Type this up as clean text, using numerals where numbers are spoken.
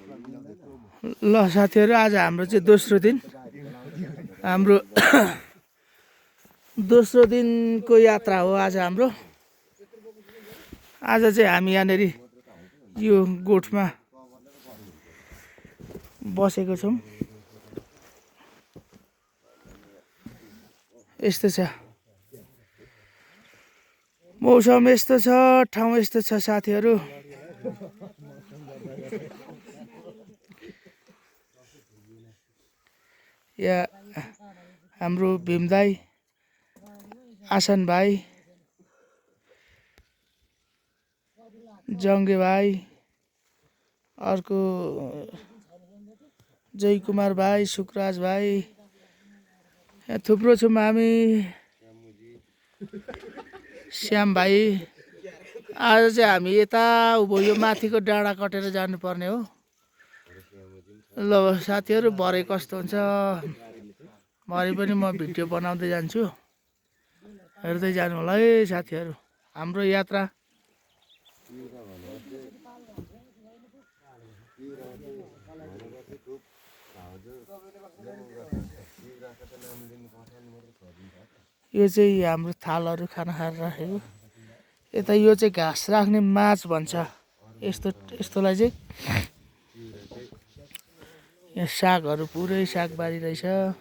ल साथीहरू, आज हाम्रो चाहिँ दोस्रो दिन, हाम्रो दोस्रो दिनको यात्रा हो आज हाम्रो। आज चाहिँ हामी यहाँनिर यो गोठमा बसेको छौँ। यस्तो छ मौसम, यस्तो छ ठाउँ, यस्तो छ साथीहरू। यहाँ हाम्रो भीम दाई, आसन भाइ, जङ्गे भाइ, अर्को जय कुमार भाइ, सुकराज भाइ, यहाँ थुप्रो छौँ हामी। श्याम भाइ। आज चाहिँ हामी यता उँभो यो माथिको डाँडा कटेर जानुपर्ने हो। ल साथीहरू, भरे कस्तो हुन्छ, भरे पनि म भिडियो बनाउँदै जान्छु, हेर्दै जानु होला है साथीहरू हाम्रो यात्रा। यो चाहिँ हाम्रो थालहरू खाना खाएर राखेको। यता यो चाहिँ घाँस राख्ने माच भन्छ यस्तोलाई चाहिँ। यहाँ सागहरू, पुरै सागबारी रहेछ।